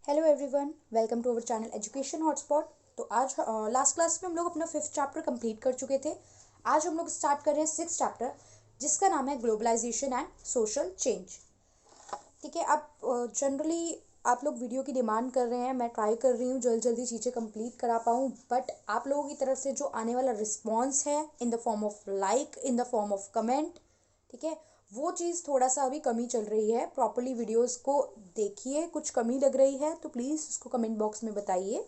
Hello everyone, welcome to our channel education hotspot. तो आज last class में हम लोग अपना 5th चैप्टर कंप्लीट कर चुके थे। आज हम लोग स्टार्ट कर रहे हैं 6th चैप्टर, जिसका नाम है ग्लोबलाइजेशन एंड सोशल चेंज। ठीक है, अब जनरली आप लोग वीडियो की डिमांड कर रहे हैं, मैं ट्राई कर रही हूँ जल्दी जल्दी चीज़ें कंप्लीट करा पाऊँ, बट आप लोगों की तरफ से जो आने वाला रिस्पॉन्स है in the form of like, in the form of comment, ठीक है, वो चीज़ थोड़ा सा अभी कमी चल रही है। प्रॉपरली वीडियोस को देखिए, कुछ कमी लग रही है तो प्लीज़ उसको कमेंट बॉक्स में बताइए।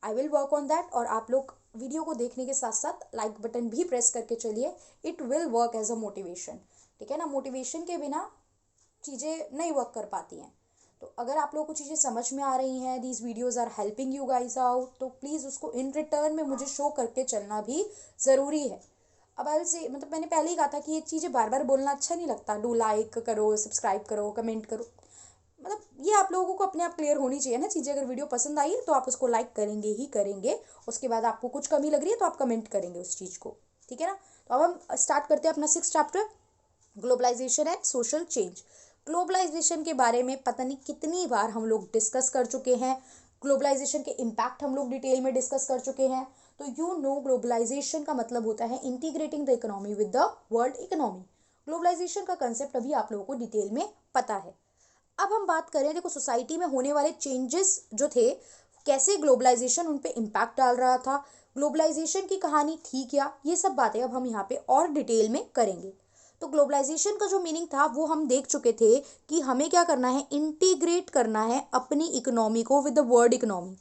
I will work on that. और आप लोग वीडियो को देखने के साथ साथ लाइक बटन भी प्रेस करके चलिए, it will work as a motivation. ठीक है ना, मोटिवेशन के बिना चीज़ें नहीं वर्क कर पाती हैं। तो अगर आप लोगों को चीज़ें समझ में आ रही हैं, these videos are helping you guys out, तो प्लीज़ उसको इन रिटर्न में मुझे शो करके चलना भी ज़रूरी है। अब आई से मतलब मैंने पहले ही कहा था कि ये चीज़ें बार बार बोलना अच्छा नहीं लगता। डू लाइक करो, सब्सक्राइब करो, कमेंट करो, मतलब ये आप लोगों को अपने आप क्लियर होनी चाहिए ना चीज़ें। अगर वीडियो पसंद आई है तो आप उसको लाइक करेंगे ही करेंगे, उसके बाद आपको कुछ कमी लग रही है तो आप कमेंट करेंगे उस चीज़ को। ठीक है ना, तो अब हम स्टार्ट करते हैं अपना 6th chapter, globalization and social change. Globalization के बारे में पता नहीं कितनी बार हम लोग डिस्कस कर चुके हैं। ग्लोबलाइजेशन के इम्पैक्ट हम लोग डिटेल में डिस्कस कर चुके हैं। तो ग्लोबलाइजेशन का मतलब होता है integrating the economy with the world economy. Globalization का कंसेप्ट अभी आप लोगों को डिटेल में पता है। अब हम बात करें, देखो सोसाइटी में होने वाले चेंजेस जो थे, कैसे ग्लोबलाइजेशन उन पे इम्पैक्ट डाल रहा था, ग्लोबलाइजेशन की कहानी थी क्या, ये सब बातें अब हम यहाँ पे और डिटेल में करेंगे। तो ग्लोबलाइजेशन का जो मीनिंग था वो हम देख चुके थे कि हमें क्या करना है, इंटीग्रेट करना है अपनी इकोनॉमी को विद द वर्ल्ड इकोनॉमी।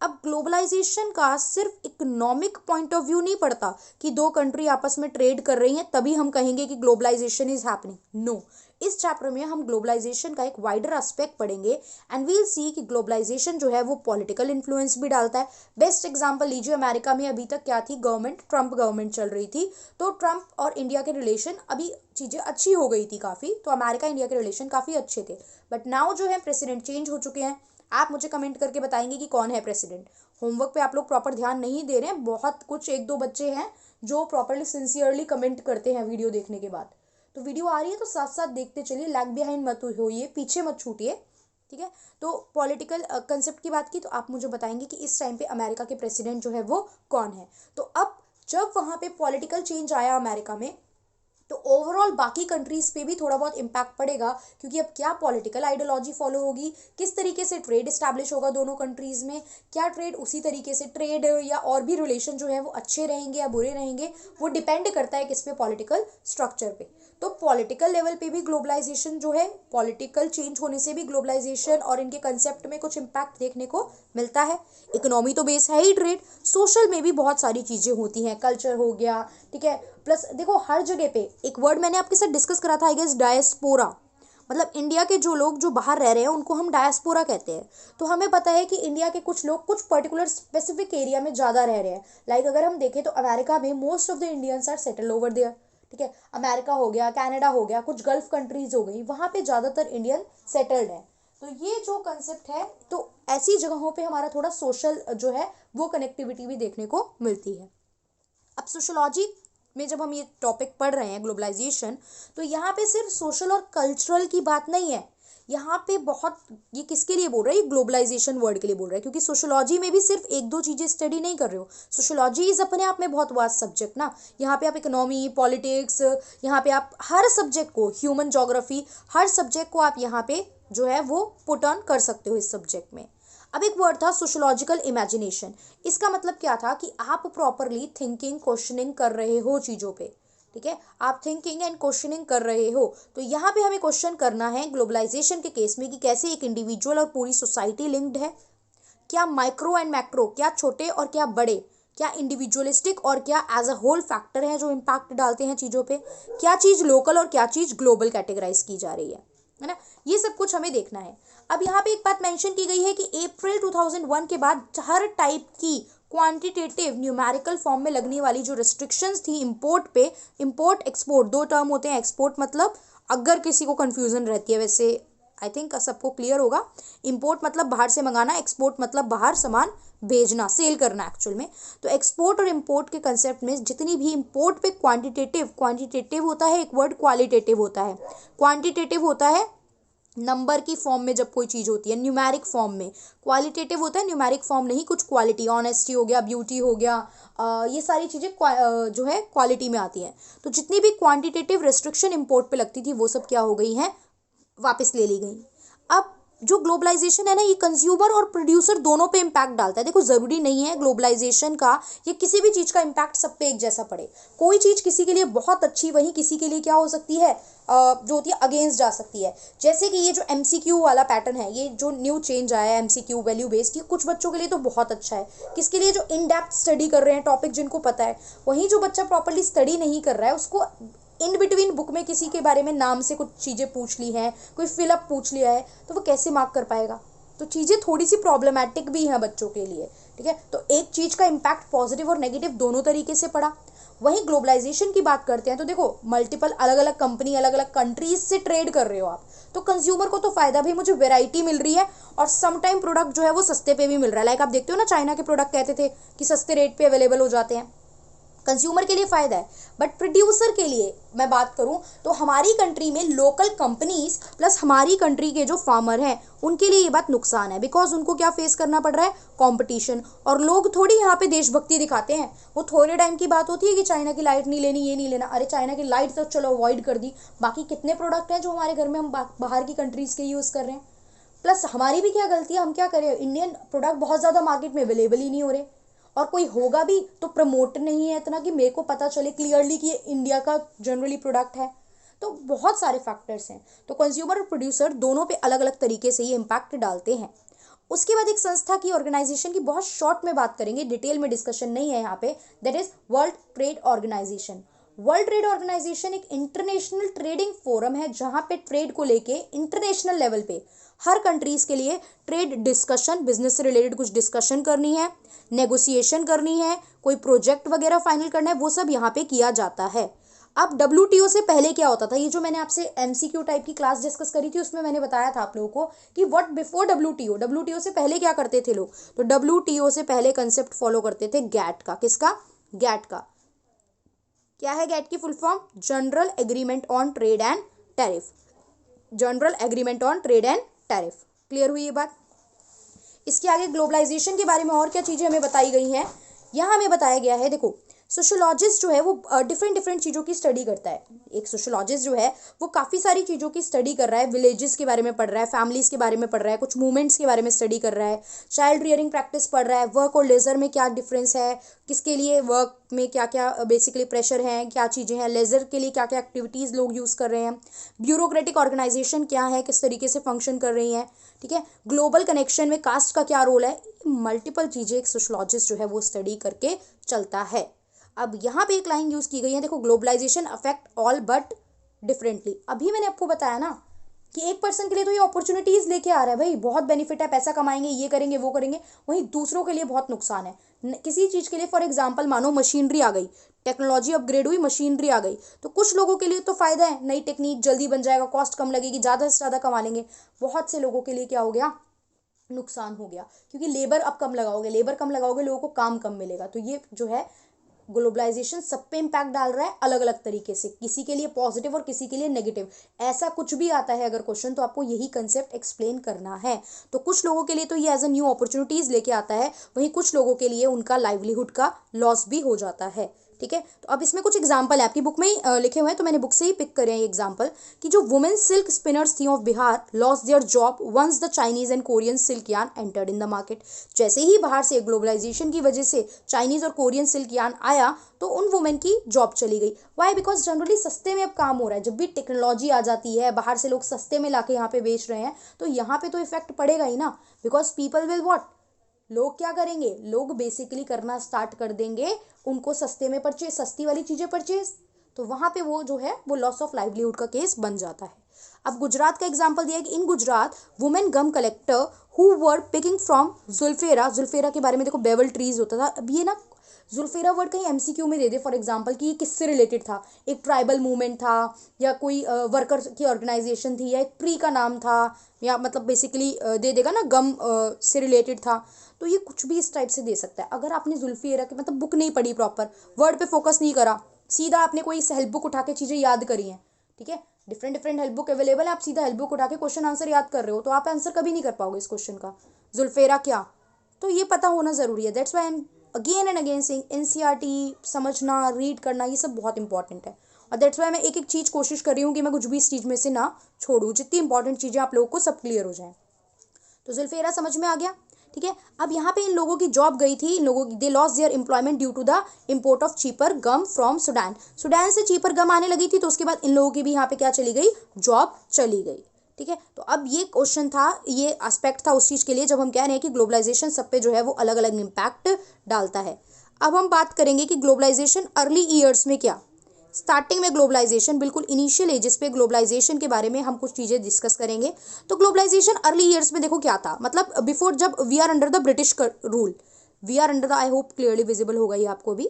अब ग्लोबलाइजेशन का सिर्फ इकोनॉमिक पॉइंट ऑफ व्यू नहीं पड़ता कि दो कंट्री आपस में ट्रेड कर रही हैं तभी हम कहेंगे कि ग्लोबलाइजेशन इज हैपनिंग। नो, इस चैप्टर में हम ग्लोबलाइजेशन का एक वाइडर एस्पेक्ट पढ़ेंगे एंड वील सी कि ग्लोबलाइजेशन जो है वो पॉलिटिकल इन्फ्लुएंस भी डालता है। बेस्ट एग्जांपल लीजिए, अमेरिका में अभी तक क्या थी गवर्नमेंट, ट्रम्प गवर्नमेंट चल रही थी। तो ट्रम्प और इंडिया के रिलेशन, अभी चीज़ें अच्छी हो गई थी काफ़ी, तो अमेरिका इंडिया के रिलेशन काफ़ी अच्छे थे। बट नाउ जो है प्रेसिडेंट चेंज हो चुके हैं। आप मुझे कमेंट करके बताएंगे कि कौन है प्रेसिडेंट। होमवर्क पे आप लोग प्रॉपर ध्यान नहीं दे रहे हैं, बहुत कुछ एक दो बच्चे हैं जो प्रॉपरली सिंसियरली कमेंट करते हैं वीडियो देखने के बाद। तो वीडियो आ रही है तो साथ साथ देखते चलिए, लैग बिहाइंड मत होइए, पीछे मत छूटिए। ठीक है, तो पॉलिटिकल कंसेप्ट की बात की तो आप मुझे बताएंगे कि इस टाइम पे अमेरिका के प्रेसिडेंट जो है वो कौन है। तो अब जब वहाँ पे पॉलिटिकल चेंज आया अमेरिका में, तो ओवरऑल बाकी कंट्रीज पे भी थोड़ा बहुत इम्पैक्ट पड़ेगा, क्योंकि अब क्या पॉलिटिकल आइडियोलॉजी फॉलो होगी, किस तरीके से ट्रेड इस्टेब्लिश होगा दोनों कंट्रीज में, क्या ट्रेड उसी तरीके से ट्रेड या और भी रिलेशन जो है वो अच्छे रहेंगे या बुरे रहेंगे, वो डिपेंड करता है किस पे, पॉलिटिकल स्ट्रक्चर पे। तो पॉलिटिकल लेवल पे भी ग्लोबलाइजेशन जो है, पॉलिटिकल चेंज होने से भी ग्लोबलाइजेशन और इनके कंसेप्ट में कुछ इम्पैक्ट देखने को मिलता है। इकोनॉमी तो बेस है ही ट्रेड, सोशल में भी बहुत सारी चीज़ें होती हैं, कल्चर हो गया, ठीक है। प्लस देखो हर जगह पे एक वर्ड मैंने आपके साथ डिस्कस करा था, आई गेस डायस्पोरा, मतलब इंडिया के जो लोग जो बाहर रह रहे हैं उनको हम डायस्पोरा कहते हैं। तो हमें पता है कि इंडिया के कुछ लोग कुछ पर्टिकुलर स्पेसिफिक एरिया में ज़्यादा रह रहे हैं। लाइक अगर हम देखें तो अमेरिका में most of the Indians are settle over there. ठीक है, अमेरिका हो गया, कनाडा हो गया, कुछ गल्फ कंट्रीज हो गई, वहाँ पे ज़्यादातर इंडियन सेटल्ड है। तो ये जो कंसेप्ट है, तो ऐसी जगहों पे हमारा थोड़ा सोशल जो है वो कनेक्टिविटी भी देखने को मिलती है। अब सोशोलॉजी में जब हम ये टॉपिक पढ़ रहे हैं ग्लोबलाइजेशन, तो यहाँ पे सिर्फ सोशल और कल्चरल की बात नहीं है। यहाँ पे बहुत, ये किसके लिए बोल रहा है, ये ग्लोबलाइजेशन वर्ड के लिए बोल रहा है, क्योंकि सोशोलॉजी में भी सिर्फ एक दो चीज़ें स्टडी नहीं कर रहे हो। सोशोलॉजी इज अपने आप में बहुत वास्ट सब्जेक्ट ना। यहाँ पे आप इकोनॉमी, पॉलिटिक्स, यहाँ पे आप हर सब्जेक्ट को, ह्यूमन जोग्राफी, हर सब्जेक्ट को आप यहाँ पे जो है वो पुट ऑन कर सकते हो इस सब्जेक्ट में। अब एक वर्ड था सोशोलॉजिकल इमेजिनेशन। इसका मतलब क्या था कि आप प्रॉपरली थिंकिंग, क्वेश्चनिंग कर रहे हो चीज़ों पे। ठीक है, आप थिंकिंग एंड क्वेश्चनिंग कर रहे हो, तो यहाँ पे हमें क्वेश्चन करना है ग्लोबलाइजेशन के केस में कि कैसे एक इंडिविजुअल और पूरी सोसाइटी लिंक्ड है। क्या माइक्रो एंड मैक्रो, क्या छोटे और क्या बड़े, क्या इंडिविजुअलिस्टिक और क्या एज अ होल फैक्टर हैं जो इम्पैक्ट डालते हैं चीज़ों पे, क्या चीज़ लोकल और क्या चीज़ ग्लोबल कैटेगराइज की जा रही है ना। ये सब कुछ हमें देखना है। अब यहाँ पे एक बात मेंशन की गई है कि अप्रैल 2001 के बाद हर टाइप की क्वांटिटेटिव न्यूमेरिकल फॉर्म में लगने वाली जो रिस्ट्रिक्शंस थी इंपोर्ट पे, इंपोर्ट एक्सपोर्ट दो टर्म होते हैं। एक्सपोर्ट मतलब, अगर किसी को कंफ्यूजन रहती है, वैसे आई थिंक सबको क्लियर होगा, इंपोर्ट मतलब बाहर से मंगाना, एक्सपोर्ट मतलब बाहर सामान भेजना, सेल करना एक्चुअल में। तो एक्सपोर्ट और इंपोर्ट के कंसेप्ट में जितनी भी इंपोर्ट पे क्वांटिटेटिव, क्वांटिटेटिव होता है एक वर्ड, क्वालिटेटिव होता है। क्वांटिटेटिव होता है नंबर की फॉर्म में जब कोई चीज़ होती है, न्यूमेरिक फॉर्म में। क्वालिटेटिव होता है, न्यूमेरिक फॉर्म नहीं, कुछ क्वालिटी, ऑनेस्टी हो गया, ब्यूटी हो गया, ये सारी चीज़ें जो है क्वालिटी में आती हैं। तो जितनी भी क्वांटिटेटिव रिस्ट्रिक्शन इंपोर्ट पे लगती थी वो सब क्या हो गई हैं, वापस ले ली गई। अब जो ग्लोबलाइजेशन है ना, ये कंज्यूमर और प्रोड्यूसर दोनों पे इम्पैक्ट डालता है। देखो ज़रूरी नहीं है ग्लोबलाइजेशन का ये किसी भी चीज़ का इम्पैक्ट सब पे एक जैसा पड़े। कोई चीज़ किसी के लिए बहुत अच्छी, वहीं किसी के लिए क्या हो सकती है, जो होती है अगेंस्ट जा सकती है। जैसे कि ये जो MCQ वाला पैटर्न है, ये जो न्यू चेंज आया है MCQ वैल्यू बेस्ड, ये कुछ बच्चों के लिए तो बहुत अच्छा है। किसके लिए, जो इन डेप्थ स्टडी कर रहे हैं, टॉपिक जिनको पता है। वहीं जो बच्चा प्रॉपरली स्टडी नहीं कर रहा है, उसको इन बिटवीन बुक में किसी के बारे में नाम से कुछ चीज़ें पूछ ली हैं, कोई फिलअप पूछ लिया है, तो वो कैसे मार्क कर पाएगा। तो चीज़ें थोड़ी सी प्रॉब्लमैटिक भी हैं बच्चों के लिए, ठीक है। तो एक चीज़ का इम्पैक्ट पॉजिटिव और नेगेटिव दोनों तरीके से पड़ा। वहीं ग्लोबलाइजेशन की बात करते हैं तो देखो, मल्टीपल अलग अलग कंपनी, अलग अलग कंट्रीज से ट्रेड कर रहे हो आप, तो कंज्यूमर को तो फायदा भी, मुझे वेराइटी मिल रही है, और सम टाइम प्रोडक्ट जो है वो सस्ते पे भी मिल रहा है। लाइक आप देखते हो ना, चाइना के प्रोडक्ट कहते थे कि सस्ते रेट पे अवेलेबल हो जाते हैं, कंज्यूमर के लिए फ़ायदा है। बट प्रोड्यूसर के लिए मैं बात करूं तो हमारी कंट्री में लोकल कंपनीज प्लस हमारी कंट्री के जो फार्मर हैं उनके लिए ये बात नुकसान है। बिकॉज उनको क्या फेस करना पड़ रहा है, कंपटीशन। और लोग थोड़ी यहाँ पे देशभक्ति दिखाते हैं। वो थोड़े टाइम की बात होती है कि चाइना की लाइट नहीं लेनी, ये नहीं लेना। अरे चाइना की लाइट तो चलो अवॉइड कर दी, बाकी कितने प्रोडक्ट हैं जो हमारे घर में हम बाहर की कंट्रीज़ के यूज़ कर रहे हैं। प्लस हमारी भी क्या गलती है, हम क्या करें, इंडियन प्रोडक्ट बहुत ज़्यादा मार्केट में अवेलेबल ही नहीं हो रहे, और कोई होगा भी तो प्रमोट नहीं है इतना कि मेरे को पता चले क्लियरली कि ये इंडिया का जनरली प्रोडक्ट है। तो बहुत सारे फैक्टर्स हैं। तो कंज्यूमर और प्रोड्यूसर दोनों पे अलग अलग तरीके से ये इम्पैक्ट डालते हैं। उसके बाद एक संस्था की, ऑर्गेनाइजेशन की बहुत शॉर्ट में बात करेंगे, डिटेल में डिस्कशन नहीं है यहाँ पे, that is world trade organization. World trade organization एक इंटरनेशनल ट्रेडिंग फोरम है जहाँ पे ट्रेड को लेके इंटरनेशनल लेवल पे हर कंट्रीज के लिए ट्रेड डिस्कशन, बिजनेस से रिलेटेड कुछ डिस्कशन करनी है, नेगोशिएशन करनी है, कोई प्रोजेक्ट वगैरह फाइनल करना है, वो सब यहाँ पे किया जाता है। अब WTO से पहले क्या होता था, ये जो मैंने आपसे MCQ टाइप की क्लास डिस्कस करी थी उसमें मैंने बताया था आप लोगों को कि व्हाट बिफोर WTO से पहले क्या करते थे लोग। तो WTO से पहले कंसेप्ट फॉलो करते थे गैट का। किसका, गैट का। क्या है गैट की full form, general agreement on trade and tariff. General agreement on trade and tariff, clear हुई ये बात। इसके आगे ग्लोबलाइजेशन के बारे में और क्या चीज़ें हमें बताई गई हैं, यहाँ हमें बताया गया है। देखो, सोशोलॉजिस्ट जो है वो डिफरेंट डिफरेंट चीज़ों की स्टडी करता है। एक सोशोलॉजिस्ट जो है वो काफ़ी सारी चीज़ों की स्टडी कर रहा है, विलेजेस के बारे में पढ़ रहा है, फैमिलीज़ के बारे में पढ़ रहा है, कुछ मूवमेंट्स के बारे में स्टडी कर रहा है, चाइल्ड रियरिंग प्रैक्टिस पढ़ रहा है, वर्क और लेजर में क्या डिफरेंस है, किसके लिए वर्क में क्या क्या बेसिकली प्रेशर है, क्या चीज़ें हैं, लेजर के लिए क्या क्या एक्टिविटीज़ लोग यूज़ कर रहे हैं, ब्यूरोक्रेटिक ऑर्गेनाइजेशन क्या है, किस तरीके से फंक्शन कर रही हैं, ठीक है, ग्लोबल कनेक्शन में कास्ट का क्या रोल है। मल्टीपल चीज़ें एक सोशोलॉजिस्ट जो है वो स्टडी करके चलता है। अब यहाँ पे एक लाइन यूज़ की गई है, देखो, globalization affect all but differently. अभी मैंने आपको बताया ना कि एक पर्सन के लिए तो ये अपॉर्चुनिटीज़ लेके आ रहा है, भाई बहुत बेनिफिट है, पैसा कमाएंगे, ये करेंगे वो करेंगे, वहीं दूसरों के लिए बहुत नुकसान है। किसी चीज़ के लिए फॉर एग्जांपल मानो मशीनरी आ गई, टेक्नोलॉजी अपग्रेड हुई, मशीनरी आ गई, तो कुछ लोगों के लिए तो फ़ायदा है, नई टेक्निक जल्दी बन जाएगा, कॉस्ट कम लगेगी, ज़्यादा से ज़्यादा कमा लेंगे। बहुत से लोगों के लिए क्या हो गया, नुकसान हो गया, क्योंकि लेबर अब कम लगाओगे, लेबर कम लगाओगे, लोगों को काम कम मिलेगा। तो ये जो है ग्लोबलाइजेशन सब पे इम्पैक्ट डाल रहा है अलग अलग तरीके से, किसी के लिए पॉजिटिव और किसी के लिए नेगेटिव। ऐसा कुछ भी आता है अगर क्वेश्चन, तो आपको यही कंसेप्ट एक्सप्लेन करना है। तो कुछ लोगों के लिए तो ये एज अ न्यू अपॉर्चुनिटीज़ लेके आता है, वहीं कुछ लोगों के लिए उनका लाइवलीहुड का लॉस भी हो जाता है, ठीक है। तो अब इसमें कुछ एग्जाम्पल है, आपकी बुक में ही लिखे हुए हैं, तो मैंने बुक से ही पिक करे हैं ये एग्जाम्पल, कि जो वुमेन सिल्क स्पिनर्स थी of Bihar loss their job once the Chinese and Korean silk yarn entered in the market. जैसे ही बाहर से ग्लोबलाइजेशन की वजह से चाइनीज और कोरियन सिल्क यार्न आया तो उन वुमेन की जॉब चली गई। वाई, बिकॉज जनरली सस्ते में अब काम हो रहा है। जब भी टेक्नोलॉजी आ जाती है, बाहर से लोग सस्ते में लाके यहाँ पे बेच रहे हैं, तो यहाँ पे तो इफेक्ट पड़ेगा ही ना। बिकॉज पीपल विल वॉट, लोग क्या करेंगे, लोग बेसिकली करना स्टार्ट कर देंगे उनको सस्ते में परचेज, सस्ती वाली चीज़ें परचेज, तो वहाँ पे वो जो है वो लॉस ऑफ लाइवलीहुड का केस बन जाता है। अब गुजरात का एग्जांपल दिया है कि in Gujarat women gum collector who were picking from juliflora, juliflora के बारे में देखो बेवल ट्रीज होता था। अब ये ना जुल्फेरा वर्ड कहीं MCQ में दे दे फॉर एग्जांपल कि ये किससे रिलेटेड था, एक ट्राइबल मूवमेंट था, या कोई वर्कर की ऑर्गेनाइजेशन थी, या एक ट्री का नाम था, या मतलब बेसिकली दे देगा ना गम से रिलेटेड था। तो ये कुछ भी इस टाइप से दे सकता है। अगर आपने जुल्फेरा की मतलब बुक नहीं पढ़ी, प्रॉपर वर्ड पे फोकस नहीं करा, सीधा आपने कोई सेल्फ बुक उठा के चीज़ें याद करी हैं, ठीक है, different different help book available है, आप सीधा हेल्प बुक उठा के क्वेश्चन आंसर याद कर रहे हो तो आप आंसर कभी नहीं कर पाओगे इस क्वेश्चन का। जुल्फेरा क्या, तो ये पता होना ज़रूरी है। That's why I am again and again saying NCERT समझना, रीड करना, ये सब बहुत इंपॉर्टेंट है। और दैट्स वाई मैं एक एक चीज़ कोशिश कर रही हूँ कि मैं कुछ भी इस चीज़ में से ना छोड़ूँ, जितनी इंपॉर्टेंट चीज़ें आप लोगों को सब क्लियर हो जाएँ। तो जुल्फेरा समझ में आ गया, ठीक है। अब यहाँ पे इन लोगों की जॉब गई थी, इन लोगों की they lost their employment due to the import of cheaper gum from Sudan. Sudan से चीपर गम आने लगी थी, तो उसके बाद इन लोगों की भी यहाँ पे क्या चली गई, जॉब चली गई, ठीक है। तो अब ये क्वेश्चन था, ये एस्पेक्ट था उस चीज़ के लिए जब हम कह रहे हैं कि ग्लोबलाइजेशन सब पे जो है वो अलग अलग इम्पैक्ट डालता है। अब हम बात करेंगे कि ग्लोबलाइजेशन अर्ली ईयर्स में क्या, स्टार्टिंग में ग्लोबलाइजेशन, बिल्कुल इनिशियल एजेस पे ग्लोबलाइजेशन के बारे में हम कुछ चीज़ें डिस्कस करेंगे। तो ग्लोबलाइजेशन अर्ली ईयर्स में देखो क्या था, मतलब बिफोर, जब we are under the British rule, we are under the, I hope clearly visible होगा ये आपको भी,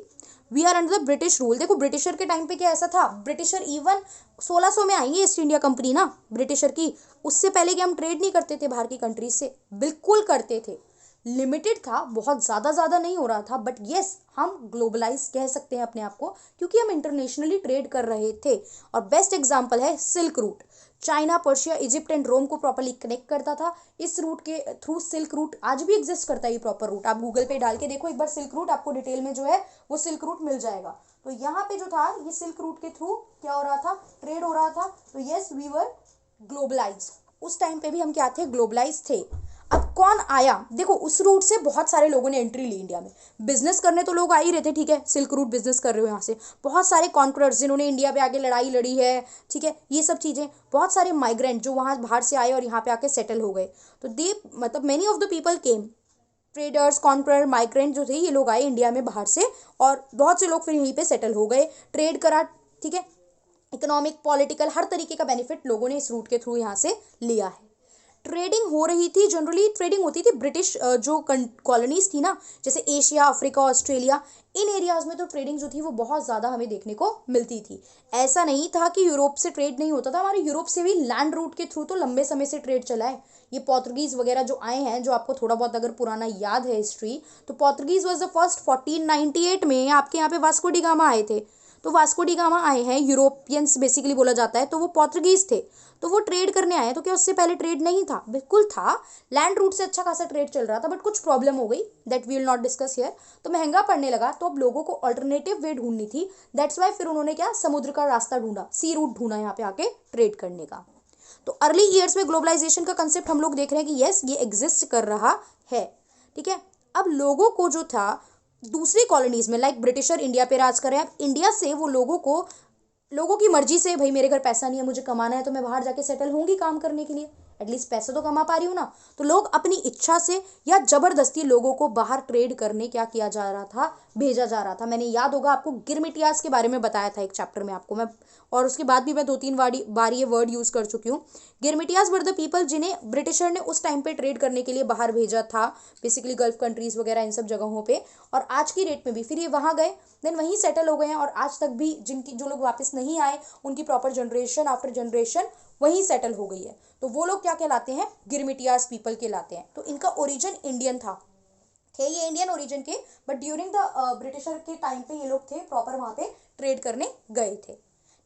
we are under the British rule. देखो ब्रिटिशर के टाइम पे क्या ऐसा था, ब्रिटिशर इवन 1600 में आएंगे ईस्ट इंडिया कंपनी ना ब्रिटिशर की, उससे पहले कि हम ट्रेड नहीं करते थे बाहर की कंट्रीज से, बिल्कुल करते थे, लिमिटेड था, बहुत ज़्यादा नहीं हो रहा था, बट येस हम ग्लोबलाइज कह सकते हैं अपने आप को, क्योंकि हम इंटरनेशनली ट्रेड कर रहे थे। और बेस्ट एग्जांपल है silk route, China, Persia, Egypt and Rome को प्रॉपर्ली कनेक्ट करता था। इस रूट के थ्रू, सिल्क रूट आज भी एग्जिस्ट करता है, ये प्रॉपर रूट आप गूगल पे डाल के देखो एक बार सिल्क रूट, आपको डिटेल में जो है वो सिल्क रूट मिल जाएगा। तो यहाँ पे जो था, ये सिल्क रूट के थ्रू क्या हो रहा था, ट्रेड हो रहा था। तो येस वी वर ग्लोबलाइज, उस टाइम पे भी हम क्या थे, ग्लोबलाइज थे। अब कौन आया, देखो उस रूट से बहुत सारे लोगों ने एंट्री ली इंडिया में, बिजनेस करने तो लोग आ ही रहे थे, ठीक है, सिल्क रूट बिजनेस कर रहे हो यहाँ से, बहुत सारे कॉन्करर्स जिन्होंने इंडिया पे आके लड़ाई लड़ी है, ठीक है, ये सब चीज़ें, बहुत सारे माइग्रेंट जो वहाँ बाहर से आए और यहाँ पे आके सेटल हो गए। तो दे मतलब many of the people came, traders, conqueror, migrant जो थे ये लोग आए इंडिया में बाहर से, और बहुत से लोग फिर यहीं पे सेटल हो गए, ट्रेड करा, ठीक है, इकोनॉमिक, पॉलिटिकल, हर तरीके का बेनिफिट लोगों ने इस रूट के थ्रू यहाँ से लिया है। ट्रेडिंग हो रही थी, जनरली ट्रेडिंग होती थी ब्रिटिश जो कॉलोनीज थी ना, जैसे एशिया, अफ्रीका, ऑस्ट्रेलिया, इन एरियाज में तो ट्रेडिंग जो थी वो बहुत ज़्यादा हमें देखने को मिलती थी। ऐसा नहीं था कि यूरोप से ट्रेड नहीं होता था, हमारे यूरोप से भी लैंड रूट के थ्रू तो लंबे समय से ट्रेड चला है। ये पोर्तुगीज़ वगैरह जो आए हैं, जो आपको थोड़ा बहुत अगर पुराना याद है हिस्ट्री, तो पोर्तुगीज़ वॉज द फर्स्ट 1498 में आपके यहाँ पे वास्को डी गामा आए थे। तो वास्को डी गामा आए हैं, यूरोपियंस बेसिकली बोला जाता है, तो वो पोर्तुगीज़ थे, तो वो ट्रेड करने आए। तो क्या उससे पहले ट्रेड नहीं था, बिल्कुल था, लैंड रूट से अच्छा खासा ट्रेड चल रहा था, बट कुछ प्रॉब्लम हो गई, that we will not discuss here. तो महंगा पड़ने लगा, तो अब लोगों को अल्टरनेटिव वे ढूंढनी थी, दैट्स वाई फिर उन्होंने क्या, समुद्र का रास्ता ढूंढा, सी रूट ढूंढा यहाँ पे आके ट्रेड करने का। तो अर्ली ईयर्स में ग्लोबलाइजेशन का कंसेप्ट हम लोग देख रहे हैं कि येस ये एग्जिस्ट कर रहा है, ठीक है। अब लोगों को जो था दूसरी कॉलोनीज में, लाइक ब्रिटिशर इंडिया पे राज कर रहे हैं, इंडिया से वो लोगों की मर्जी से, भाई मेरे घर पैसा नहीं है, मुझे कमाना है, तो मैं बाहर जाके सेटल होंगी काम करने के लिए, एटलीस्ट पैसा तो कमा पा रही हूँ ना। तो लोग अपनी इच्छा से या जबरदस्ती लोगों को बाहर ट्रेड करने क्या किया जा रहा था, भेजा जा रहा था। मैंने याद होगा आपको गिरमिटियास के बारे में बताया था एक चैप्टर में आपको मैं, और उसके बाद भी मैं 2-3 बार ये वर्ड यूज़ कर चुकी हूँ। गिरमिटियास वर द पीपल जिन्हें ब्रिटिशर ने उस टाइम पे ट्रेड करने के लिए बाहर भेजा था, बेसिकली गल्फ कंट्रीज़ वगैरह इन सब जगहों पे, और आज की डेट में भी फिर ये वहाँ गए, देन वहीं सेटल हो गए हैं, और आज तक भी जिनकी जो लोग वापस नहीं आए उनकी प्रॉपर जनरेशन आफ्टर जनरेशन वहीं सेटल हो गई है। तो वो लोग क्या कहलाते हैं, गिरमिटियास पीपल कहलाते हैं। तो इनका ओरिजिन इंडियन था, थे ये इंडियन ओरिजिन के, बट ड्यूरिंग द ब्रिटिशर के टाइम पे ये लोग थे प्रॉपर वहाँ पे ट्रेड करने गए थे,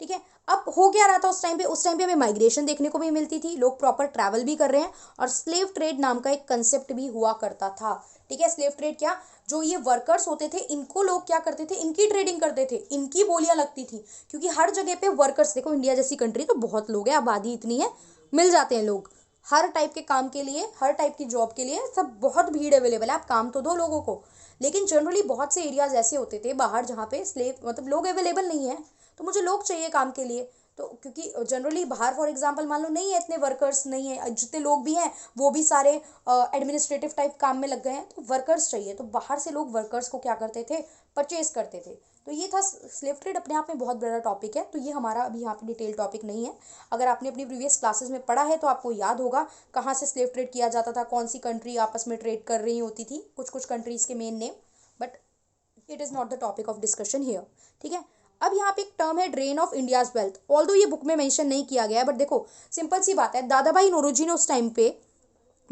ठीक है। अब हो क्या रहा था उस टाइम पे हमें माइग्रेशन देखने को भी मिलती थी, लोग प्रॉपर ट्रैवल भी कर रहे हैं, और स्लेव ट्रेड नाम का एक कंसेप्ट भी हुआ करता था, ठीक है। स्लेव ट्रेड क्या, जो ये वर्कर्स होते थे इनको लोग क्या करते थे, इनकी ट्रेडिंग करते थे, इनकी बोलियां लगती थी, क्योंकि हर जगह पे वर्कर्स, देखो इंडिया जैसी कंट्री तो बहुत लोग हैं, आबादी इतनी है, मिल जाते हैं लोग हर टाइप के काम के लिए, हर टाइप की जॉब के लिए, सब बहुत भीड़ अवेलेबल है, आप काम तो दो लोगों को। लेकिन जनरली बहुत से एरियाज ऐसे होते थे बाहर जहाँ पे स्लेव मतलब लोग अवेलेबल नहीं है, तो मुझे लोग चाहिए काम के लिए, तो क्योंकि जनरली बाहर फॉर एग्जांपल मान लो नहीं है, इतने वर्कर्स नहीं है, जितने लोग भी हैं वो भी सारे एडमिनिस्ट्रेटिव टाइप काम में लग गए हैं, तो वर्कर्स चाहिए, तो बाहर से लोग वर्कर्स को क्या करते थे, परचेज करते थे। तो ये था स्लेव ट्रेड, अपने आप में बहुत बड़ा टॉपिक है, तो ये हमारा अभी यहाँ पे डिटेल टॉपिक नहीं है। अगर आपने अपनी प्रीवियस क्लासेस में पढ़ा है तो आपको याद होगा कहाँ से स्लेव ट्रेड किया जाता था, कौन सी कंट्री आपस में ट्रेड कर रही होती थी, कुछ कुछ कंट्रीज़ के main name, but it is not the topic of discussion here, ठीक है। अब यहाँ पे एक टर्म है drain of India's wealth, although ये बुक में मेंशन नहीं किया गया है, बट देखो सिंपल सी बात है, दादा भाई नौरोजी ने उस टाइम पे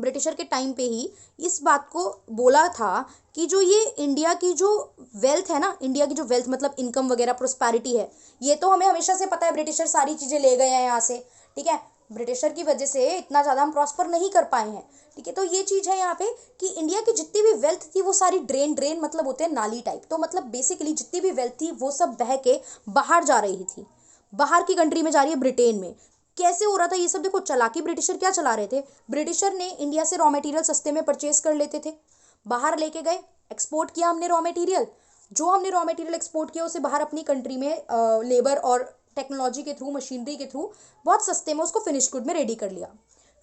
ब्रिटिशर के टाइम पे ही इस बात को बोला था कि जो ये इंडिया की जो वेल्थ है ना, इंडिया की जो वेल्थ मतलब इनकम वगैरह प्रोस्पैरिटी है, ये तो हमें हमेशा से पता है ब्रिटिशर सारी चीज़ें ले गए हैं यहाँ से, ठीक है। ब्रिटिशर की वजह से इतना ज़्यादा हम प्रॉस्पर नहीं कर पाए हैं, ठीक है। तो ये चीज़ है यहाँ पे कि इंडिया की जितनी भी वेल्थ थी वो सारी ड्रेन मतलब होते हैं नाली टाइप, तो मतलब बेसिकली जितनी भी वेल्थ थी वो सब बह के बाहर जा रही थी, बाहर की कंट्री में जा रही है, ब्रिटेन में। कैसे हो रहा था ये सब? देखो चालाकी ब्रिटिशर क्या चला रहे थे, ब्रिटिशर ने इंडिया से रॉ मटेरियल सस्ते में परचेज कर लेते थे, बाहर लेके गए, एक्सपोर्ट किया हमने रॉ मटेरियल, जो हमने रॉ मटेरियल एक्सपोर्ट किया उसे बाहर अपनी कंट्री में लेबर और टेक्नोलॉजी के थ्रू, मशीनरी के थ्रू बहुत सस्ते में उसको फिनिश गुड में रेडी कर लिया।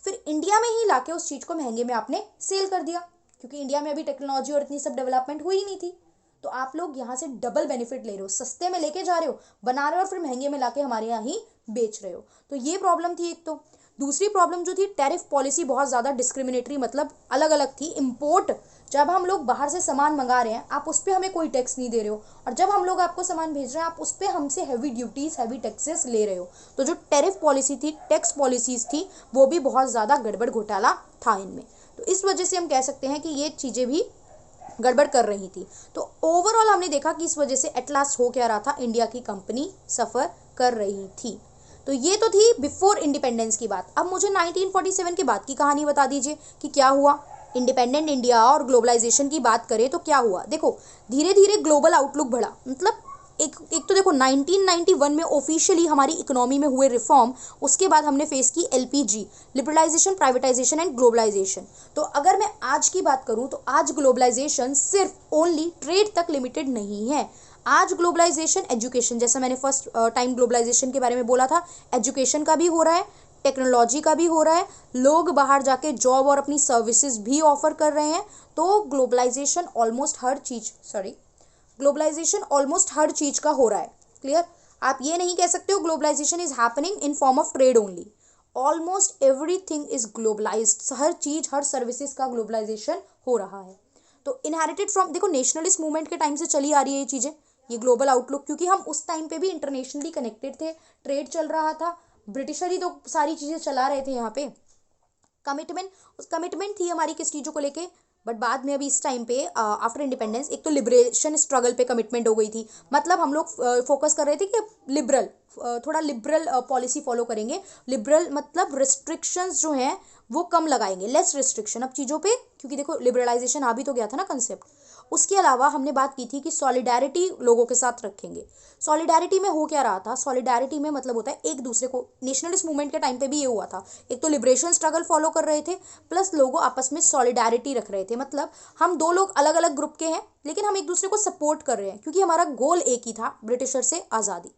फिर इंडिया में ही लाके उस चीज़ को महंगे में आपने सेल कर दिया, क्योंकि इंडिया में अभी टेक्नोलॉजी और इतनी सब डेवलपमेंट हुई नहीं थी। तो आप लोग यहाँ से डबल बेनिफिट ले रहे हो, सस्ते में लेके जा रहे हो, बना रहे हो और फिर महंगे में लाके हमारे यहाँ ही बेच रहे हो। तो ये प्रॉब्लम थी एक। तो दूसरी प्रॉब्लम जो थी, टैरिफ पॉलिसी बहुत ज़्यादा डिस्क्रिमिनेटरी, मतलब अलग अलग थी। इम्पोर्ट, जब हम लोग बाहर से सामान मंगा रहे हैं आप उस पर हमें कोई टैक्स नहीं दे रहे हो, और जब हम लोग आपको सामान भेज रहे हैं आप उस पर हमसे हैवी ड्यूटीज़, हैवी टैक्सेस ले रहे हो। तो जो टैरिफ पॉलिसी थी, टैक्स पॉलिसीज़ थी, वो भी बहुत ज़्यादा गड़बड़ घोटाला था इनमें। तो इस वजह से हम कह सकते हैं कि ये चीज़ें भी गड़बड़ कर रही थी। तो ओवरऑल हमने देखा कि इस वजह से एट लास्ट हो क्या रहा था, इंडिया की कंपनी सफ़र कर रही थी। तो ये तो थी बिफोर इंडिपेंडेंस की बात। अब मुझे 1947 के बाद की कहानी बता दीजिए कि क्या हुआ। इंडिपेंडेंट इंडिया और ग्लोबलाइजेशन की बात करें तो क्या हुआ। देखो धीरे धीरे ग्लोबल आउटलुक बढ़ा, मतलब एक तो देखो 1991 में ऑफिशियली हमारी इकोनॉमी में हुए रिफॉर्म, उसके बाद हमने फेस की LPG, liberalization, privatization and globalization. तो अगर मैं आज की बात करूं तो आज ग्लोबलाइजेशन सिर्फ ओनली ट्रेड तक लिमिटेड नहीं है। आज ग्लोबलाइजेशन एजुकेशन, जैसा मैंने फर्स्ट टाइम ग्लोबलाइजेशन के बारे में बोला था, एजुकेशन का भी हो रहा है, टेक्नोलॉजी का भी हो रहा है, लोग बाहर जाके जॉब और अपनी सर्विसेज भी ऑफर कर रहे हैं। तो ग्लोबलाइजेशन ऑलमोस्ट हर चीज़ का हो रहा है। क्लियर? आप ये नहीं कह सकते हो globalization is happening in form of trade only. Almost everything is globalized, हर चीज़, हर सर्विसेज का ग्लोबलाइजेशन हो रहा है। तो इनहेरिटेड फ्रॉम, देखो नेशनलिस्ट मूवमेंट के टाइम से चली आ रही है ये चीज़ें, ये ग्लोबल आउटलुक, क्योंकि हम उस टाइम पे भी इंटरनेशनली कनेक्टेड थे, ट्रेड चल रहा था, ब्रिटिशर ही तो सारी चीज़ें चला रहे थे यहाँ पे। कमिटमेंट थी हमारी किस चीज़ों को लेके, बट बाद में अभी इस टाइम पे आफ्टर इंडिपेंडेंस एक तो लिबरेशन स्ट्रगल पे कमिटमेंट हो गई थी। मतलब हम लोग फोकस कर रहे थे कि थोड़ा लिबरल पॉलिसी फॉलो करेंगे। लिबरल मतलब रिस्ट्रिक्शंस जो हैं वो कम लगाएंगे, लेस रिस्ट्रिक्शन अब चीज़ों पे, क्योंकि देखो लिबरलाइजेशन आ भी तो गया था ना कंसेप्ट। उसके अलावा हमने बात की थी कि सॉलिडारिटी लोगों के साथ रखेंगे। सॉलिडारिटी में हो क्या रहा था, सॉलिडारिटी में मतलब होता है एक दूसरे को, नेशनलिस्ट मूवमेंट के टाइम पे भी ये हुआ था, एक तो लिबरेशन स्ट्रगल फॉलो कर रहे थे, प्लस लोगों आपस में सॉलिडारिटी रख रहे थे। मतलब हम दो लोग अलग अलग ग्रुप के हैं लेकिन हम एक दूसरे को सपोर्ट कर रहे हैं, क्योंकि हमारा गोल एक ही था, ब्रिटिशर से आज़ादी।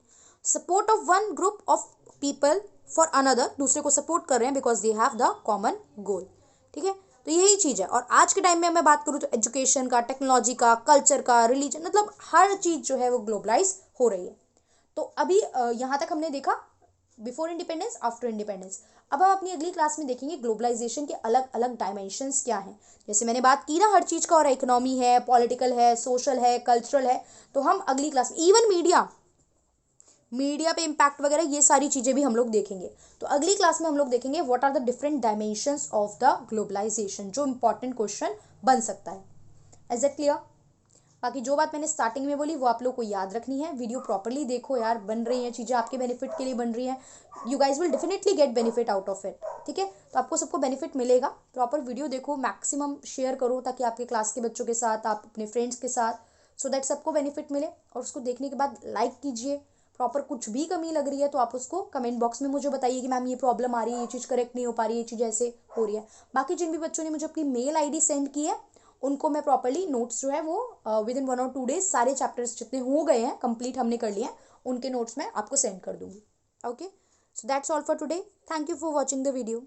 Support of one group of people for another, दूसरे को सपोर्ट कर रहे हैं because they have the common goal. ठीक है, तो यही चीज़ है। और आज के टाइम में मैं बात करूँ तो एजुकेशन का, टेक्नोलॉजी का, कल्चर का, रिलीजन, मतलब हर चीज़ जो है वो ग्लोबलाइज हो रही है। तो अभी यहाँ तक हमने देखा बिफोर इंडिपेंडेंस, आफ्टर इंडिपेंडेंस। अब हम अपनी अगली क्लास में देखेंगे ग्लोबलाइजेशन के अलग अलग डायमेंशंस क्या हैं। जैसे मैंने बात की ना, हर चीज़ का, और इकोनॉमी है, पॉलिटिकल है, सोशल है, कल्चरल है। तो हम अगली क्लास में इवन मीडिया पे इम्पैक्ट वगैरह, ये सारी चीज़ें भी हम लोग देखेंगे। तो अगली क्लास में हम लोग देखेंगे what are the different dimensions of the globalization, जो इंपॉर्टेंट क्वेश्चन बन सकता है। Is it clear? बाकी जो बात मैंने स्टार्टिंग में बोली वो आप लोग को याद रखनी है। वीडियो प्रॉपरली देखो यार, बन रही हैं चीज़ें आपके बेनिफिट के लिए बन रही हैं। You guys will definitely get benefit out of it. ठीक है, तो आपको सबको बेनिफिट मिलेगा। प्रॉपर वीडियो देखो, मैक्सिमम शेयर करो ताकि आपके क्लास के बच्चों के साथ, आप अपने फ्रेंड्स के साथ, सो दैट सबको बेनिफिट मिले। और उसको देखने के बाद लाइक कीजिए। प्रॉपर कुछ भी कमी लग रही है तो आप उसको कमेंट बॉक्स में मुझे बताइए कि मैम ये प्रॉब्लम आ रही है, ये चीज़ करेक्ट नहीं हो पा रही है, ये चीज़ ऐसे हो रही है। बाकी जिन भी बच्चों ने मुझे अपनी मेल आईडी सेंड की है उनको मैं प्रॉपर्ली नोट्स जो है वो विद इन 1 और 2 डेज सारे चैप्टर्स जितने हो गए हैं कंप्लीट हमने कर लिए हैं, उनके नोट्स मैं आपको सेंड कर दूँगी। Okay, so that's all for today. Thank you for watching the video.